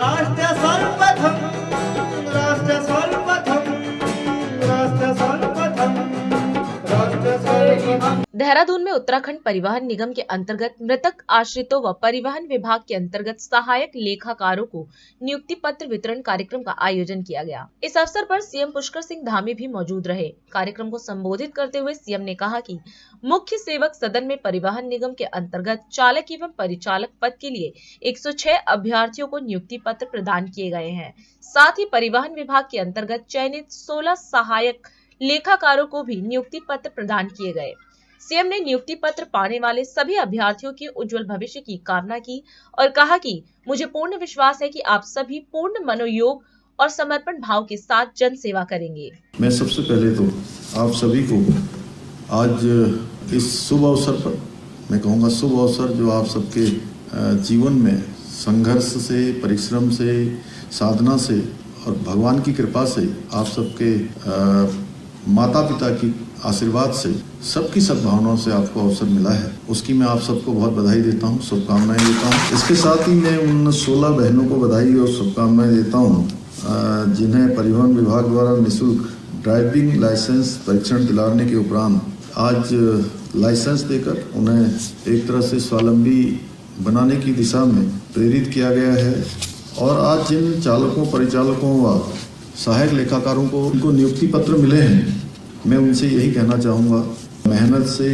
राष्ट्र सर्वप्रथम, राष्ट्र सर्वप्रथम, राष्ट्र सर्वप्रथम, राष्ट्र सर्वप्रथम। देहरादून में उत्तराखंड परिवहन निगम के अंतर्गत मृतक आश्रितों व परिवहन विभाग के अंतर्गत सहायक लेखाकारों को नियुक्ति पत्र वितरण कार्यक्रम का आयोजन किया गया। इस अवसर पर सीएम पुष्कर सिंह धामी भी मौजूद रहे। कार्यक्रम को संबोधित करते हुए सीएम ने कहा कि मुख्य सेवक सदन में परिवहन निगम के अंतर्गत चालक एवं परिचालक पद के लिए 106 अभ्यर्थियों को नियुक्ति पत्र प्रदान किए गए हैं। साथ ही परिवहन विभाग के अंतर्गत चयनित 16 सहायक लेखाकारों को भी नियुक्ति पत्र प्रदान किए गए। सीएम ने नियुक्ति पत्र पाने वाले सभी अभ्यर्थियों के उज्जवल भविष्य की कामना की और कहा कि मुझे पूर्ण विश्वास है कि आप सभी पूर्ण मनोयोग और समर्पण भाव के साथ जन सेवा करेंगे। मैं सबसे पहले तो आप सभी को आज इस शुभ अवसर पर, मैं कहूँगा शुभ अवसर, जो आप सबके जीवन में संघर्ष से, परिश्रम से, साधना से और भगवान की कृपा से, आप सबके माता पिता की आशीर्वाद से, सबकी सद्भावनाओं से आपको अवसर मिला है, उसकी मैं आप सबको बहुत बधाई देता हूँ, शुभकामनाएं देता हूँ। इसके साथ ही मैं उन 16 बहनों को बधाई और शुभकामनाएं देता हूँ जिन्हें परिवहन विभाग द्वारा निःशुल्क ड्राइविंग लाइसेंस परीक्षण दिलाने के उपरांत आज लाइसेंस देकर उन्हें एक तरह से स्वावलंबी बनाने की दिशा में प्रेरित किया गया है। और आज जिन चालकों, परिचालकों व सहायक लेखाकारों को उनको नियुक्ति पत्र मिले हैं, मैं उनसे यही कहना चाहूँगा, मेहनत से,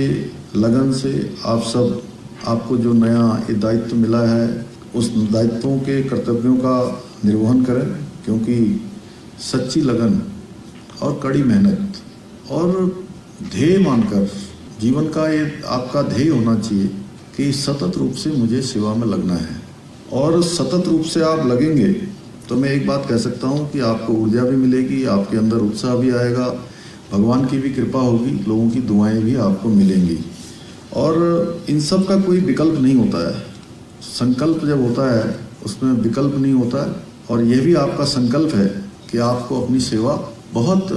लगन से आपको जो नया ये दायित्व मिला है, उस दायित्वों के कर्तव्यों का निर्वहन करें, क्योंकि सच्ची लगन और कड़ी मेहनत और ध्येय मानकर जीवन का ये आपका ध्येय होना चाहिए कि सतत रूप से मुझे सेवा में लगना है। और सतत रूप से आप लगेंगे तो मैं एक बात कह सकता हूँ कि आपको ऊर्जा भी मिलेगी, आपके अंदर उत्साह भी आएगा, भगवान की भी कृपा होगी, लोगों की दुआएं भी आपको मिलेंगी। और इन सब का कोई विकल्प नहीं होता है। संकल्प जब होता है उसमें विकल्प नहीं होता है। और यह भी आपका संकल्प है कि आपको अपनी सेवा बहुत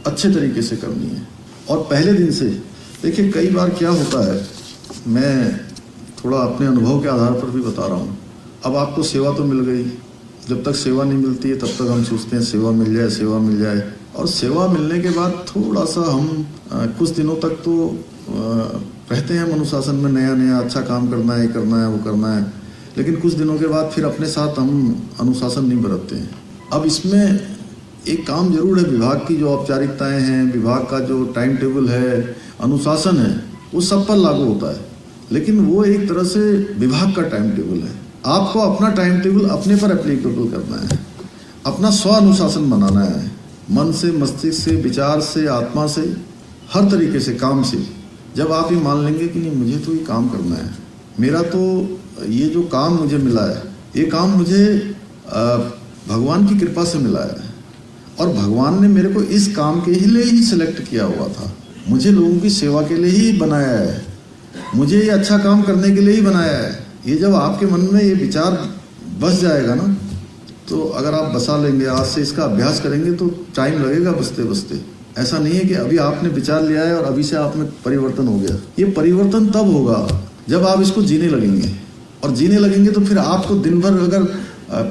अच्छे तरीके से करनी है। और पहले दिन से देखिए, कई बार क्या होता है, मैं थोड़ा अपने अनुभव के आधार पर भी बता रहा हूँ। अब आपको सेवा तो मिल गई, जब तक सेवा नहीं मिलती है तब तक हम सोचते हैं सेवा मिल जाए, सेवा मिल जाए। और सेवा मिलने के बाद थोड़ा सा हम कुछ दिनों तक तो रहते हैं अनुशासन में, नया नया अच्छा काम करना है, करना है, वो करना है। लेकिन कुछ दिनों के बाद फिर अपने साथ हम अनुशासन नहीं बरतते हैं। अब इसमें एक काम जरूर है, विभाग की जो औपचारिकताएं हैं, विभाग का जो टाइम टेबल है, अनुशासन है, वो सब पर लागू होता है। लेकिन वो एक तरह से विभाग का टाइम टेबल है। आपको अपना टाइम टेबल अपने पर एप्लीकेबल करना है, अपना स्व अनुशासन बनाना है, मन से, मस्तिष्क से, विचार से, आत्मा से, हर तरीके से, काम से। जब आप ये मान लेंगे कि नहीं, मुझे तो ये काम करना है, मेरा तो ये जो काम मुझे मिला है, ये काम मुझे भगवान की कृपा से मिला है और भगवान ने मेरे को इस काम के लिए ही सिलेक्ट किया हुआ था, मुझे लोगों की सेवा के लिए ही बनाया है, मुझे ये अच्छा काम करने के लिए ही बनाया है। ये जब आपके मन में ये विचार बस जाएगा ना, तो अगर आप बसा लेंगे, आज से इसका अभ्यास करेंगे तो टाइम लगेगा बसते बसते। ऐसा नहीं है कि अभी आपने विचार लिया है और अभी से आप में परिवर्तन हो गया। ये परिवर्तन तब होगा जब आप इसको जीने लगेंगे। और जीने लगेंगे तो फिर आपको दिन भर अगर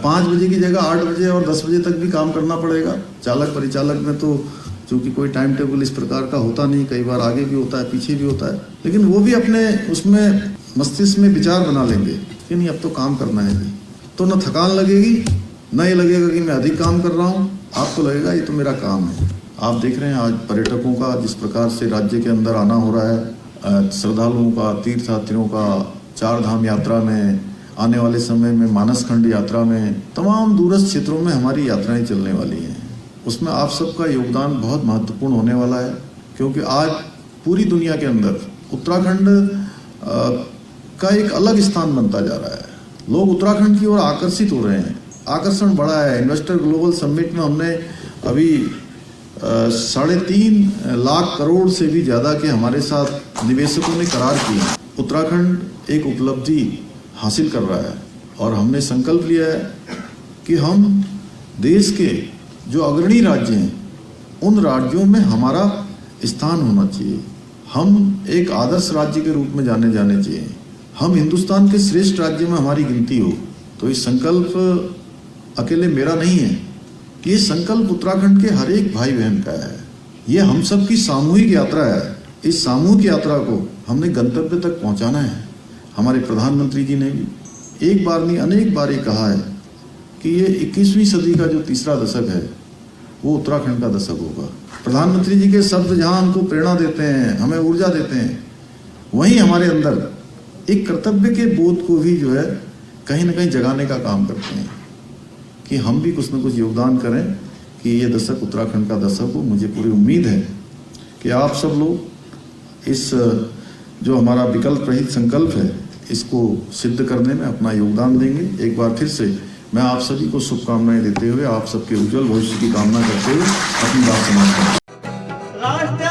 5 बजे की जगह 8 बजे और 10 बजे तक भी काम करना पड़ेगा। चालक परिचालक में तो चूँकि कोई टाइम टेबल इस प्रकार का होता नहीं, कई बार आगे भी होता है, पीछे भी होता है, लेकिन वो भी अपने उसमें मस्तिष्क में विचार बना लेंगे कि नहीं, अब तो काम करना है जी। तो न थकान लगेगी, न ये लगेगा कि मैं अधिक काम कर रहा हूँ, आपको लगेगा ये तो मेरा काम है। आप देख रहे हैं आज पर्यटकों का जिस प्रकार से राज्य के अंदर आना हो रहा है, श्रद्धालुओं का, तीर्थयात्रियों का, 4 धाम यात्रा में, आने वाले समय में मानसखंड यात्रा में, तमाम दूरस्थ क्षेत्रों में हमारी यात्राएं चलने वाली हैं। उसमें आप सबका योगदान बहुत महत्वपूर्ण होने वाला है, क्योंकि आज पूरी दुनिया के अंदर उत्तराखंड का एक अलग स्थान बनता जा रहा है। लोग उत्तराखंड की ओर आकर्षित हो रहे हैं, आकर्षण बढ़ा है। इन्वेस्टर ग्लोबल समिट में हमने अभी 3.5 लाख करोड़ से भी ज़्यादा के हमारे साथ निवेशकों ने करार किए। उत्तराखंड एक उपलब्धि हासिल कर रहा है और हमने संकल्प लिया है कि हम देश के जो अग्रणी राज्य हैं, उन राज्यों में हमारा स्थान होना चाहिए। हम एक आदर्श राज्य के रूप में जाने चाहिए। हम हिंदुस्तान के श्रेष्ठ राज्य में हमारी गिनती हो। तो इस संकल्प अकेले मेरा नहीं है, ये संकल्प उत्तराखंड के हर एक भाई बहन का है। ये हम सब की सामूहिक यात्रा है। इस सामूहिक यात्रा को हमने गंतव्य तक पहुंचाना है। हमारे प्रधानमंत्री जी ने भी एक बार नहीं अनेक बार ये कहा है कि ये 21वीं सदी का जो तीसरा दशक है वो उत्तराखंड का दशक होगा। प्रधानमंत्री जी के शब्द जहां हमको प्रेरणा देते हैं, हमें ऊर्जा देते हैं, वहीं हमारे अंदर एक कर्तव्य के बोध को भी जो है कहीं ना कहीं जगाने का काम करते हैं कि हम भी कुछ न कुछ योगदान करें कि ये दशक उत्तराखंड का दशक हो। मुझे पूरी उम्मीद है कि आप सब लोग इस जो हमारा विकल्प रहित संकल्प है इसको सिद्ध करने में अपना योगदान देंगे। एक बार फिर से मैं आप सभी को शुभकामनाएं देते हुए आप सबके उज्जवल भविष्य की कामना करते हुए अपनी बात समाप्त करता हूं। राष्ट्र